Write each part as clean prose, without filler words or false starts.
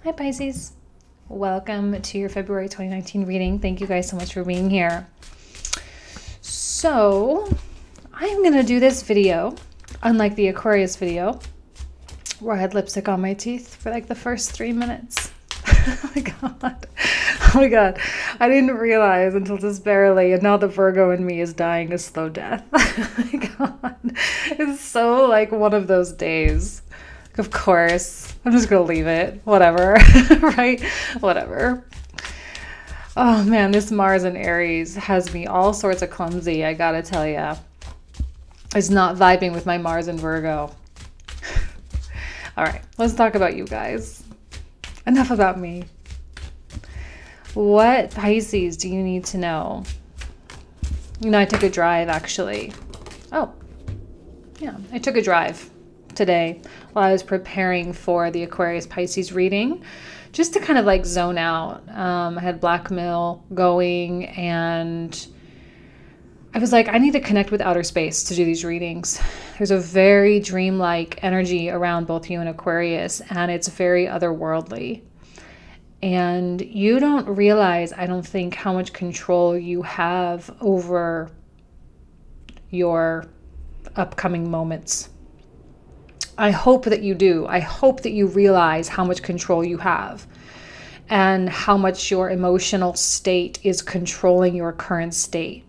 Hi Pisces, welcome to your February 2019 reading. Thank you guys so much for being here. So I'm gonna do this video, unlike the Aquarius video, where I had lipstick on my teeth for like the first 3 minutes. Oh my god. Oh my god. I didn't realize until just barely, and now the Virgo in me is dying a slow death. Oh my god. It's so like one of those days. Of course. I'm just gonna leave it. Whatever. Right? Whatever. Oh man, this Mars in Aries has me all sorts of clumsy, I gotta tell ya. It's not vibing with my Mars in Virgo. All right, let's talk about you guys. Enough about me. What Pisces do you need to know? You know, I took a drive actually. Oh, yeah, I took a drive today while I was preparing for the Aquarius Pisces reading, just to kind of like zone out. I had blackmail going and I was like, I need to connect with outer space to do these readings. There's a very dreamlike energy around both you and Aquarius, and it's very otherworldly. And you don't realize, I don't think, how much control you have over your upcoming moments. I hope that you do. I hope that you realize how much control you have and how much your emotional state is controlling your current state.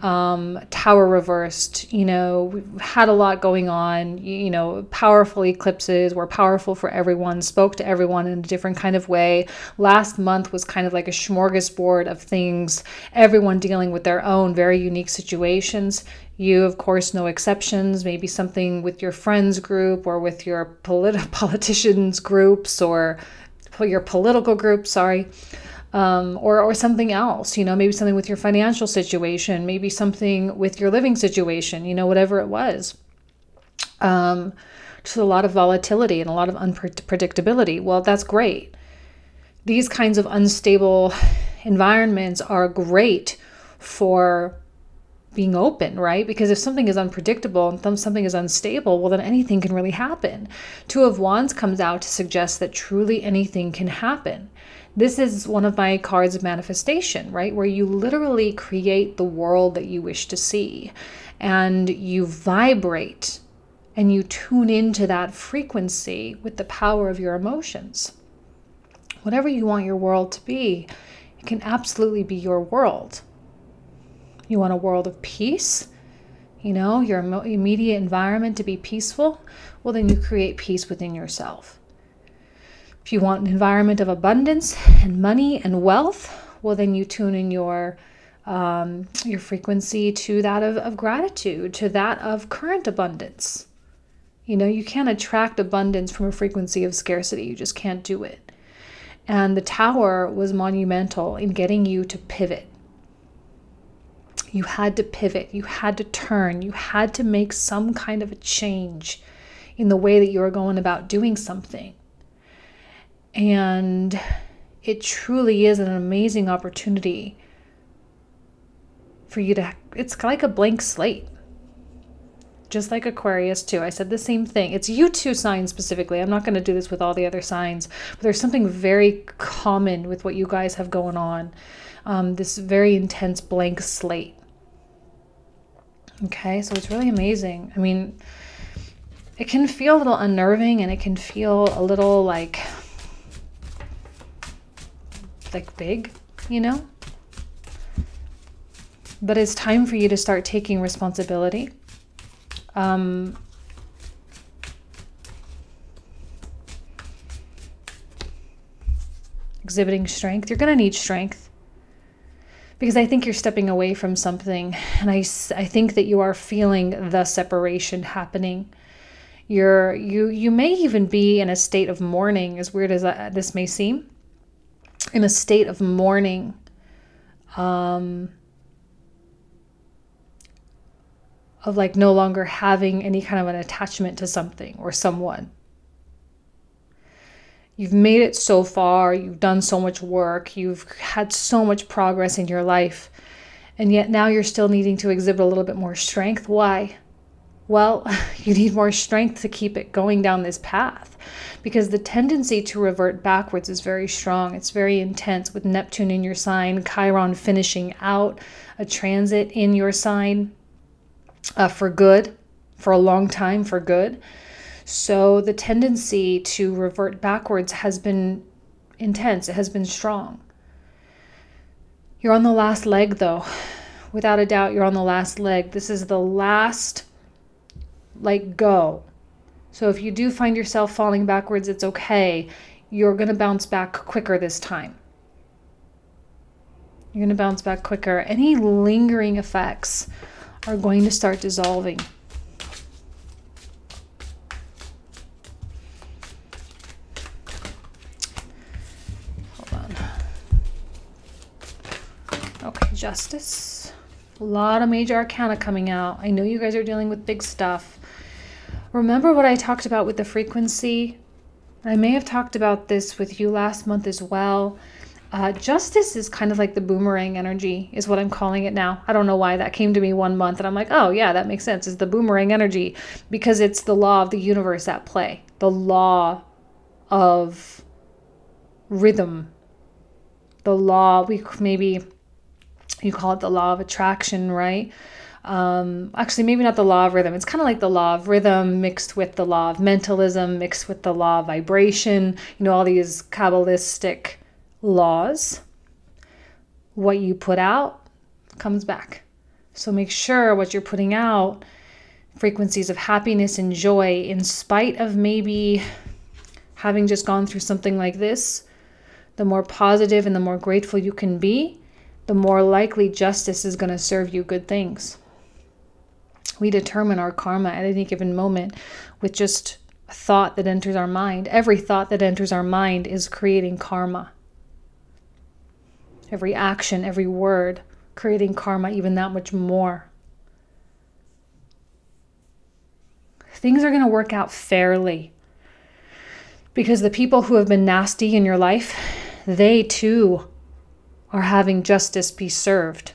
Tower reversed, you know, we've had a lot going on, you know, powerful eclipses were powerful for everyone, spoke to everyone in a different kind of way. Last month was kind of like a smorgasbord of things, everyone dealing with their own very unique situations. You, of course, no exceptions, maybe something with your friends group or with your politicians groups or your political group, sorry. Or something else, you know, maybe something with your financial situation, maybe something with your living situation, you know, whatever it was. Just a lot of volatility and a lot of unpredictability. Well, that's great. These kinds of unstable environments are great for being open, right? Because if something is unpredictable and something is unstable, well, then anything can really happen. Two of Wands comes out to suggest that truly anything can happen. This is one of my cards of manifestation, right? Where you literally create the world that you wish to see and you vibrate and you tune into that frequency with the power of your emotions. Whatever you want your world to be, it can absolutely be your world. You want a world of peace, you know, your immediate environment to be peaceful, well, then you create peace within yourself. If you want an environment of abundance and money and wealth, well, then you tune in your frequency to that of gratitude, to that of current abundance. You know, you can't attract abundance from a frequency of scarcity. You just can't do it. And the Tower was monumental in getting you to pivot. You had to pivot. You had to turn. You had to make some kind of a change in the way that you were going about doing something. And it truly is an amazing opportunity for you to, it's like a blank slate. Just like Aquarius too. I said the same thing. It's you two signs specifically. I'm not going to do this with all the other signs, but there's something very common with what you guys have going on. This very intense blank slate. Okay, so it's really amazing. I mean, it can feel a little unnerving and it can feel a little like big, you know? But it's time for you to start taking responsibility. Exhibiting strength. You're going to need strength because I think you're stepping away from something, and I think that you are feeling the separation happening. You may even be in a state of mourning, as weird as this may seem. In a state of mourning, of like no longer having any kind of an attachment to something or someone. You've made it so far, you've done so much work, you've had so much progress in your life, and yet now you're still needing to exhibit a little bit more strength. Why? Well, you need more strength to keep it going down this path. because the tendency to revert backwards is very strong. It's very intense with Neptune in your sign, Chiron finishing out a transit in your sign for good, for a long time, for good. So the tendency to revert backwards has been intense. It has been strong. You're on the last leg, though. Without a doubt, you're on the last leg. This is the last, like, go. So if you do find yourself falling backwards, it's okay. You're going to bounce back quicker this time. You're going to bounce back quicker. Any lingering effects are going to start dissolving. Okay, Justice. A lot of major arcana coming out. I know you guys are dealing with big stuff. Remember what I talked about with the frequency? I may have talked about this with you last month as well. Justice is kind of like the boomerang energy, is what I'm calling it now. I don't know why that came to me one month, and I'm like, oh yeah, that makes sense. It's the boomerang energy, because it's the law of the universe at play. The law of rhythm. The law, maybe you call it the law of attraction, right? Actually, maybe not the law of rhythm. It's kind of like the law of rhythm mixed with the law of mentalism, mixed with the law of vibration, you know, all these Kabbalistic laws. What you put out comes back. So make sure what you're putting out, frequencies of happiness and joy, in spite of maybe having just gone through something like this, the more positive and the more grateful you can be, the more likely justice is going to serve you good things. We determine our karma at any given moment with just a thought that enters our mind. Every thought that enters our mind is creating karma. Every action, every word, creating karma, even that much more. Things are going to work out fairly, because the people who have been nasty in your life, they too are having justice be served.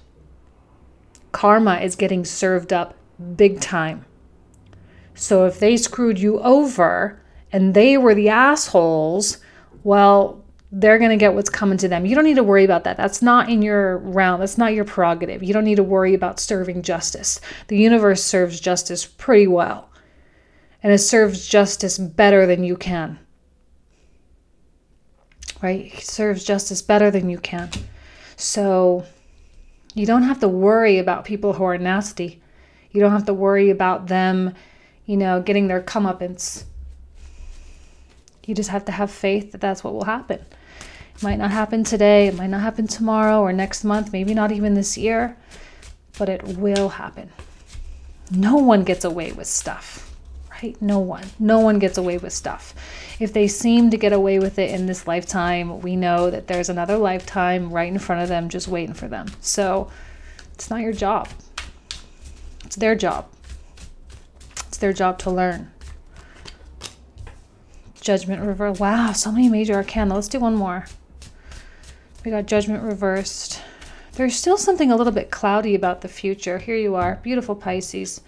Karma is getting served up big time. So if they screwed you over and they were the assholes, well, they're going to get what's coming to them. You don't need to worry about that. That's not in your realm. That's not your prerogative. You don't need to worry about serving justice. The universe serves justice pretty well. And it serves justice better than you can. Right? It serves justice better than you can. So you don't have to worry about people who are nasty. You don't have to worry about them, you know, getting their comeuppance. You just have to have faith that that's what will happen. It might not happen today. It might not happen tomorrow or next month. Maybe not even this year. But it will happen. No one gets away with stuff. Right? No one. No one gets away with stuff. If they seem to get away with it in this lifetime, we know that there's another lifetime right in front of them just waiting for them. So it's not your job. It's their job. It's their job to learn. Judgment reversed. Wow, so many major arcana. Let's do one more. We got Judgment reversed. There's still something a little bit cloudy about the future. Here you are, beautiful Pisces.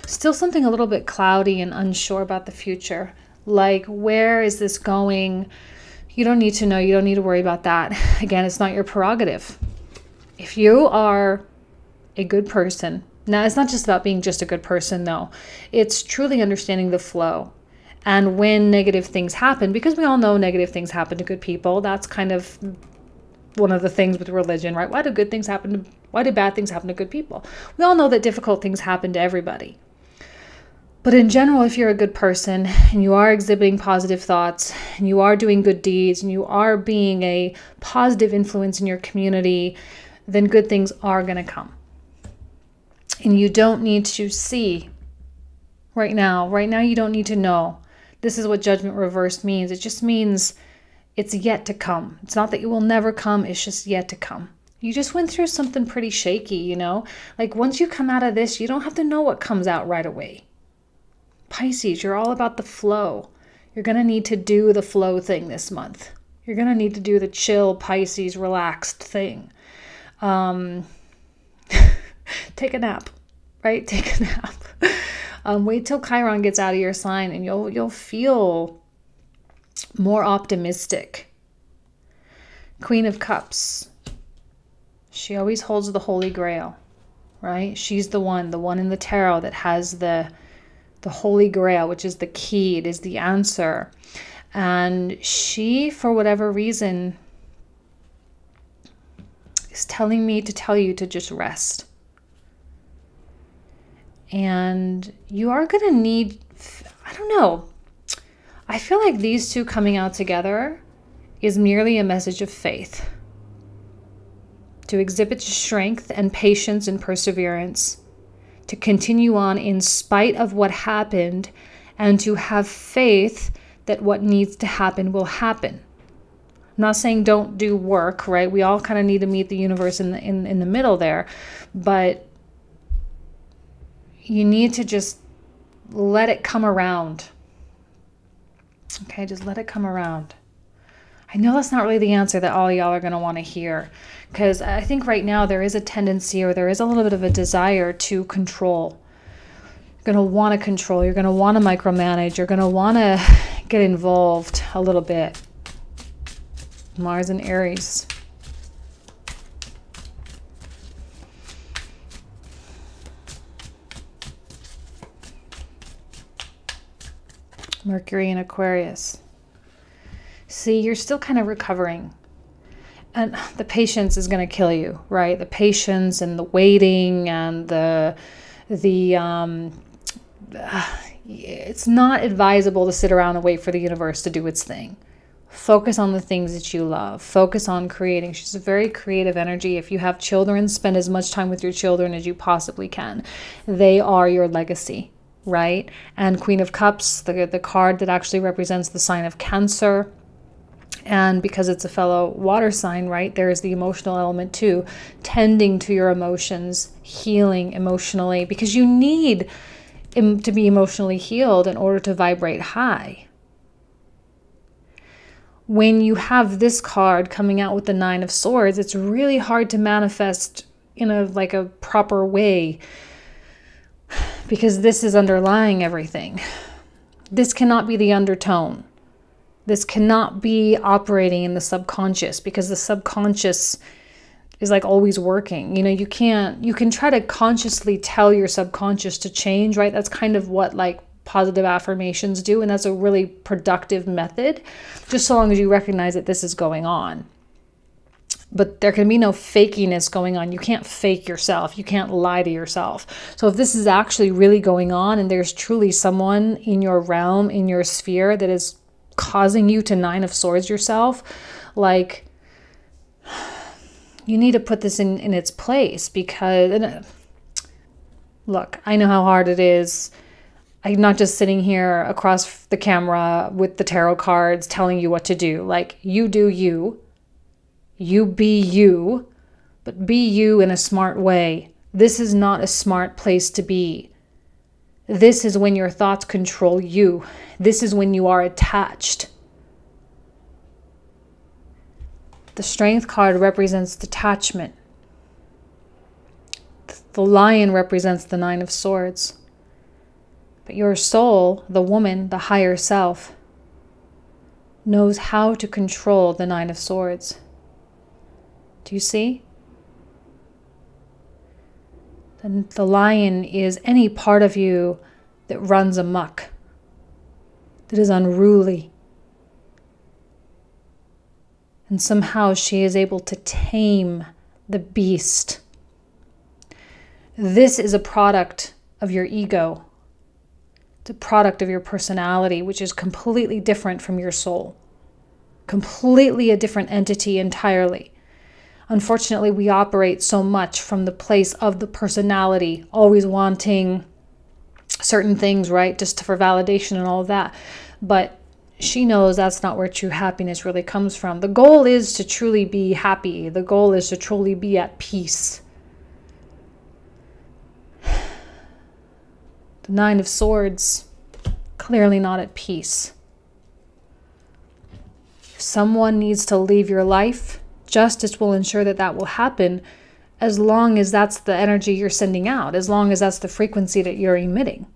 Still something a little bit cloudy and unsure about the future. Like, where is this going? You don't need to know. You don't need to worry about that. Again, it's not your prerogative. If you are a good person, now it's not just about being just a good person, though. It's truly understanding the flow. And when negative things happen, because we all know negative things happen to good people, that's kind of one of the things with religion, right? Why do bad things happen to good people? We all know that difficult things happen to everybody. But in general, if you're a good person and you are exhibiting positive thoughts and you are doing good deeds and you are being a positive influence in your community, then good things are going to come. And you don't need to see right now. Right now, you don't need to know. This is what Judgment reversed means. It just means it's yet to come. It's not that it will never come. It's just yet to come. You just went through something pretty shaky, you know? Like, once you come out of this, you don't have to know what comes out right away. Pisces, you're all about the flow. You're going to need to do the flow thing this month. You're going to need to do the chill, Pisces, relaxed thing. Take a nap, right? Take a nap. Wait till Chiron gets out of your sign and you'll feel more optimistic. Queen of Cups. She always holds the Holy Grail, right? She's the one in the tarot that has the Holy Grail, which is the key. It is the answer. And she, for whatever reason, is telling me to tell you to just rest. And you are going to need, I don't know, I feel like these two coming out together is merely a message of faith. To exhibit strength and patience and perseverance, to continue on in spite of what happened, and to have faith that what needs to happen will happen. I'm not saying don't do work, right? We all kind of need to meet the universe in the middle there, but you need to just let it come around. Okay, just let it come around. I know that's not really the answer that all y'all are going to want to hear, because I think right now there is a tendency, or there is a little bit of a desire to control. You're going to want to control. You're going to want to micromanage. You're going to want to get involved a little bit. Mars and Aries. Mercury and Aquarius. See, you're still kind of recovering. And the patience is going to kill you, right? The patience and the waiting and it's not advisable to sit around and wait for the universe to do its thing. Focus on the things that you love. Focus on creating. She's a very creative energy. If you have children, spend as much time with your children as you possibly can. They are your legacy, right? And Queen of Cups, the card that actually represents the sign of Cancer. And because it's a fellow water sign, right, there's the emotional element too. Tending to your emotions, healing emotionally, because you need to be emotionally healed in order to vibrate high. When you have this card coming out with the Nine of Swords, it's really hard to manifest in a proper way, because this is underlying everything. This cannot be the undertone. This cannot be operating in the subconscious, because the subconscious is like always working. You know, you can try to consciously tell your subconscious to change, right? That's kind of what like positive affirmations do. And that's a really productive method, just so long as you recognize that this is going on. But there can be no fakiness going on. You can't fake yourself. You can't lie to yourself. So if this is actually really going on, and there's truly someone in your realm, in your sphere, that is causing you to Nine of Swords yourself, like, you need to put this in its place, because look, I know how hard it is. I'm not just sitting here across the camera with the tarot cards telling you what to do. Like, you do you. You be you, but be you in a smart way. This is not a smart place to be. This is when your thoughts control you. This is when you are attached. The Strength card represents detachment. The Lion represents the Nine of Swords. But your soul, the woman, the higher self, knows how to control the Nine of Swords. Do you see? And the Lion is any part of you that runs amok, that is unruly. And somehow she is able to tame the beast. This is a product of your ego. It's a product of your personality, which is completely different from your soul. Completely a different entity entirely. Unfortunately, we operate so much from the place of the personality, always wanting certain things, right? Just for validation and all of that. But she knows that's not where true happiness really comes from. The goal is to truly be happy. The goal is to truly be at peace. The Nine of Swords, clearly not at peace. If someone needs to leave your life, justice will ensure that that will happen, as long as that's the energy you're sending out, as long as that's the frequency that you're emitting.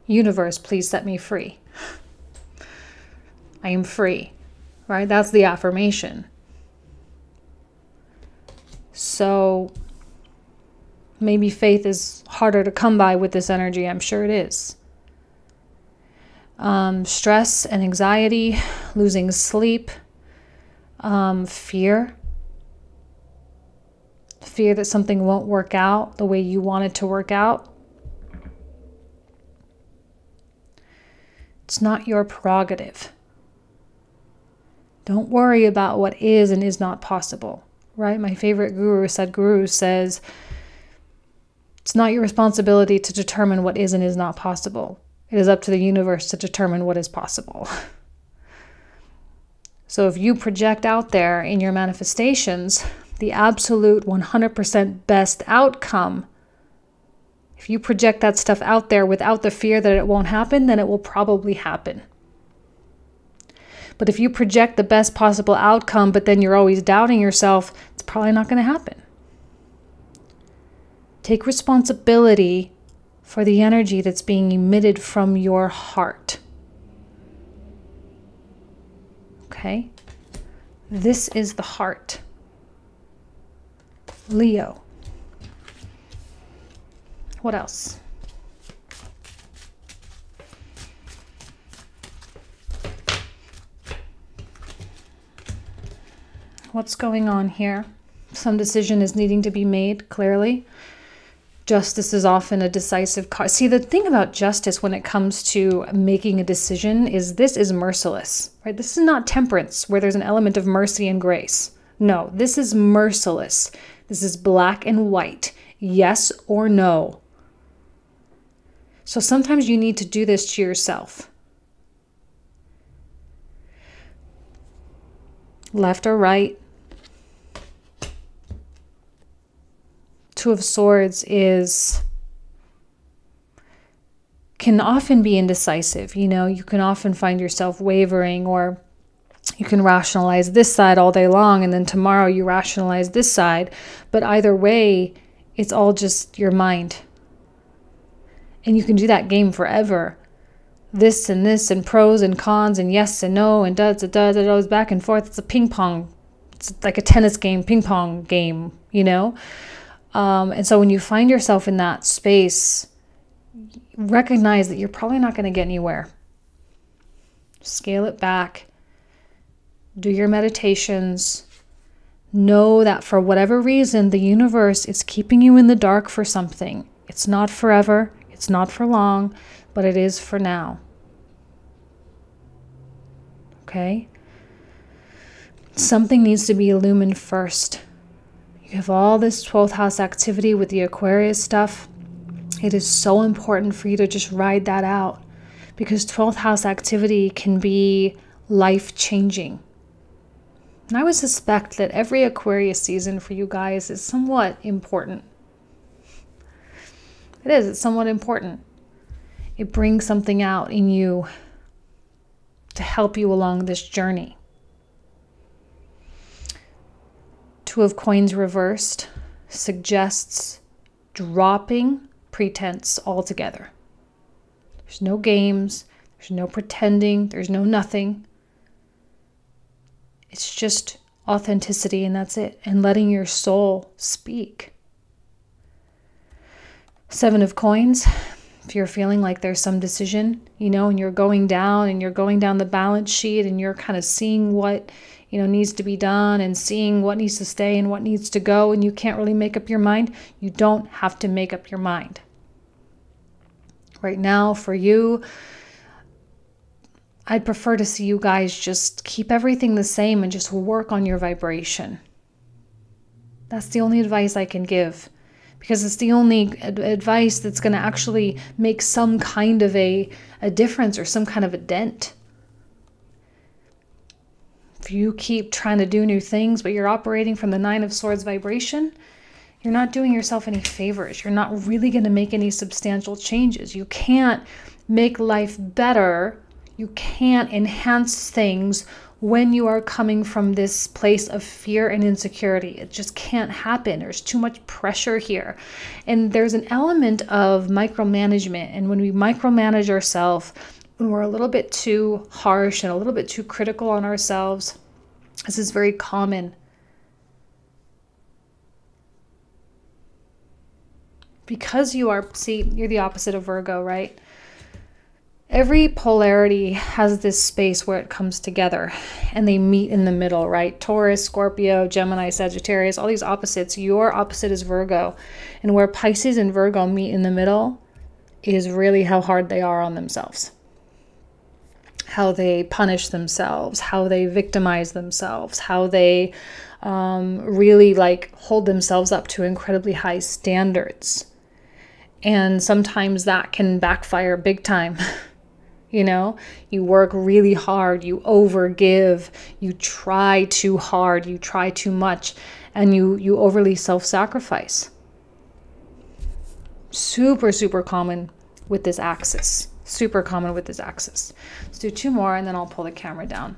Universe, please set me free. I am free, right? That's the affirmation. So maybe faith is harder to come by with this energy. I'm sure it is. Stress and anxiety, losing sleep, fear that something won't work out the way you want it to work out. It's not your prerogative. Don't worry about what is and is not possible, right? My favorite guru, Sadhguru, says, it's not your responsibility to determine what is and is not possible. It is up to the universe to determine what is possible. So if you project out there in your manifestations the absolute 100% best outcome, if you project that stuff out there without the fear that it won't happen, then it will probably happen. But if you project the best possible outcome, but then you're always doubting yourself, it's probably not going to happen. Take responsibility for the energy that's being emitted from your heart. Okay? This is the heart. Leo. What else? What's going on here? Some decision is needing to be made, clearly. Justice is often a decisive cause. See, the thing about justice when it comes to making a decision is this is merciless, right? This is not temperance where there's an element of mercy and grace. No, this is merciless. This is black and white, yes or no. So sometimes you need to do this to yourself. Left or right. Two of Swords can often be indecisive. You know, you can often find yourself wavering, or you can rationalize this side all day long and then tomorrow you rationalize this side. But either way, it's all just your mind. And you can do that game forever. This and pros and cons and yes and no and does, back and forth. It's a ping pong. It's like a tennis game, ping pong game, you know? And so when you find yourself in that space, recognize that you're probably not going to get anywhere. Scale it back. Do your meditations. Know that for whatever reason, the universe is keeping you in the dark for something. It's not forever. It's not for long, but it is for now. Okay? Something needs to be illumined first. You have all this 12th house activity with the Aquarius stuff. It is so important for you to just ride that out, because 12th house activity can be life-changing. And I would suspect that every Aquarius season for you guys is somewhat important. It is. It's somewhat important. It brings something out in you to help you along this journey. Two of Coins reversed suggests dropping pretense altogether. There's no games. There's no pretending. There's no nothing. It's just authenticity, and that's it. And letting your soul speak. Seven of Coins. If you're feeling like there's some decision, you know, and you're going down the balance sheet and you're kind of seeing what, you know, needs to be done and seeing what needs to stay and what needs to go, and you can't really make up your mind, you don't have to make up your mind. Right now, for you, I'd prefer to see you guys just keep everything the same and just work on your vibration. That's the only advice I can give, because it's the only advice that's going to actually make some kind of a difference or some kind of a dent. If you keep trying to do new things, but you're operating from the 9 of Swords vibration, you're not doing yourself any favors. You're not really going to make any substantial changes. You can't make life better You can't enhance things when you are coming from this place of fear and insecurity. It just can't happen. There's too much pressure here. And there's an element of micromanagement. And when we micromanage ourselves, when we're a little bit too harsh and a little bit too critical on ourselves, this is very common. Because you're the opposite of Virgo, right? Every polarity has this space where it comes together and they meet in the middle, right? Taurus, Scorpio, Gemini, Sagittarius, all these opposites. Your opposite is Virgo. And where Pisces and Virgo meet in the middle is really how hard they are on themselves. How they punish themselves, how they victimize themselves, how they really like hold themselves up to incredibly high standards. And sometimes that can backfire big time. You know, you work really hard, you overgive, you try too hard, you try too much, and you overly self-sacrifice. Super, super common with this axis. Super common with this axis. Let's do 2 more and then I'll pull the camera down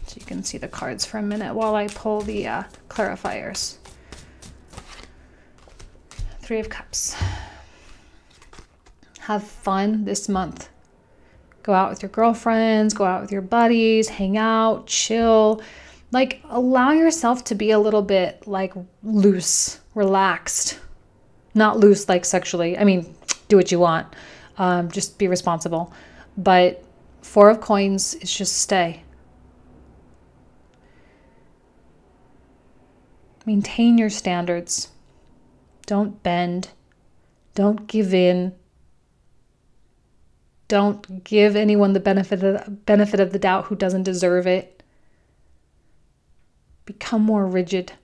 so you can see the cards for a minute while I pull the clarifiers. 3 of Cups. Have fun this month. Go out with your girlfriends, go out with your buddies, hang out, chill. Like, allow yourself to be a little bit like loose, relaxed. Not loose like sexually. I mean, do what you want. Just be responsible. But 4 of Coins is just stay. Maintain your standards. Don't bend. Don't give in. Don't give anyone the benefit of the doubt who doesn't deserve it. Become more rigid.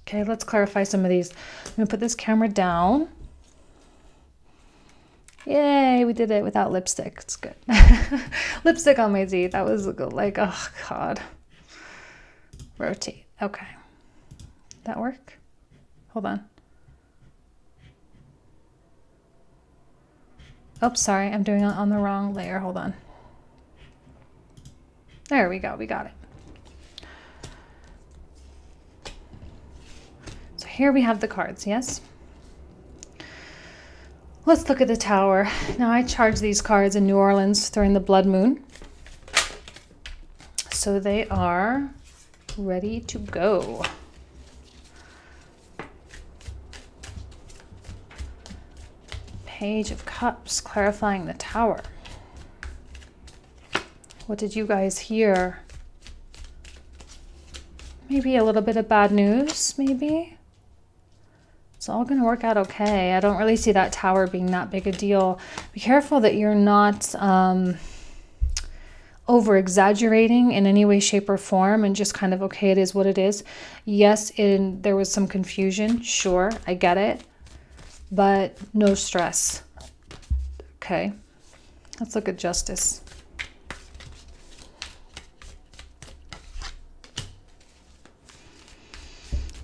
Okay, let's clarify some of these. I'm going to put this camera down. Yay, we did it without lipstick. It's good. Lipstick on my teeth. That was like, oh God. Rotate. Okay. That work? Hold on. Oops, sorry, I'm doing it on the wrong layer. Hold on. There we go, we got it. So here we have the cards, yes? Let's look at the Tower. Now I charged these cards in New Orleans during the blood moon. So they are ready to go. Page of Cups, clarifying the Tower. What did you guys hear? Maybe a little bit of bad news, maybe? It's all going to work out okay. I don't really see that Tower being that big a deal. Be careful that you're not over-exaggerating in any way, shape, or form and just kind of, okay, it is what it is. Yes, there was some confusion. Sure, I get it. But no stress. Okay, let's look at Justice.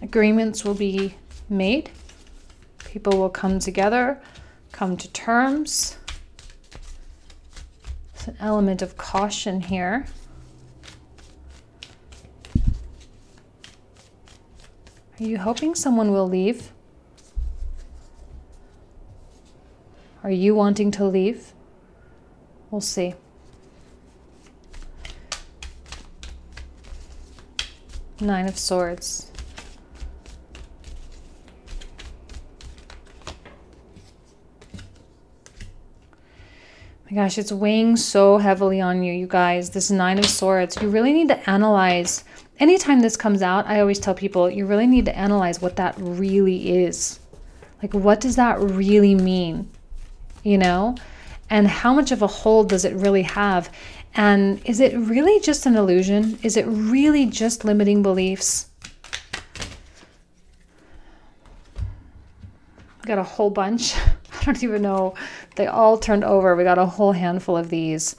Agreements will be made. People will come together, come to terms. There's an element of caution here. Are you hoping someone will leave? Are you wanting to leave? We'll see. Nine of Swords. My gosh, it's weighing so heavily on you, you guys. This Nine of Swords. You really need to analyze. Anytime this comes out, I always tell people, you really need to analyze what that really is. Like, what does that really mean? You know, and how much of a hold does it really have? And is it really just an illusion? Is it really just limiting beliefs? Got a whole bunch. I don't even know. They all turned over. We got a whole handful of these.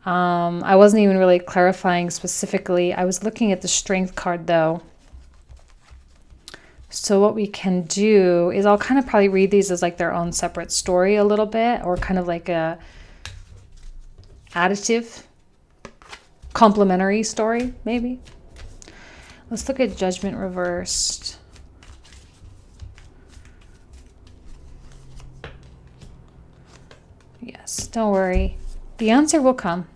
I wasn't even really clarifying specifically. I was looking at the Strength card though. So what we can do is I'll kind of probably read these as like their own separate story a little bit, or kind of like a additive, complementary story, maybe. Let's look at Judgment reversed. Yes, don't worry. The answer will come.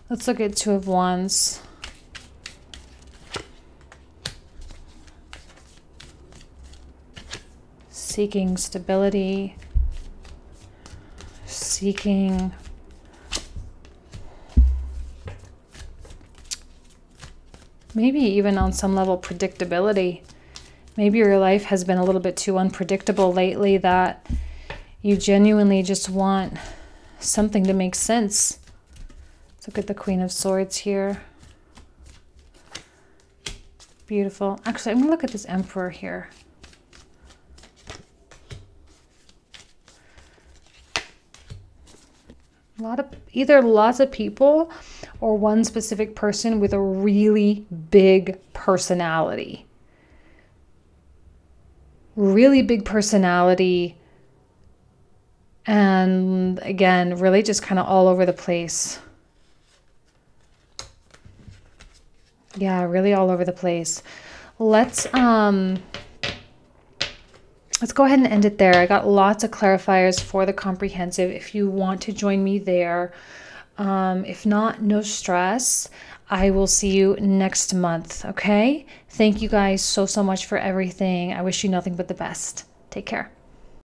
Let's look at Two of Wands. Seeking stability. Seeking maybe even on some level predictability. Maybe your life has been a little bit too unpredictable lately that you genuinely just want something to make sense. Let's look at the Queen of Swords here. Beautiful. Actually, I'm going to look at this Emperor here. Either lots of people or one specific person with a really big personality. Really big personality. And again, really just kind of all over the place. Yeah, really all over the place. Let's go ahead and end it there. I got lots of clarifiers for the comprehensive if you want to join me there. If not, no stress. I will see you next month, okay? Thank you guys so much for everything. I wish you nothing but the best. Take care.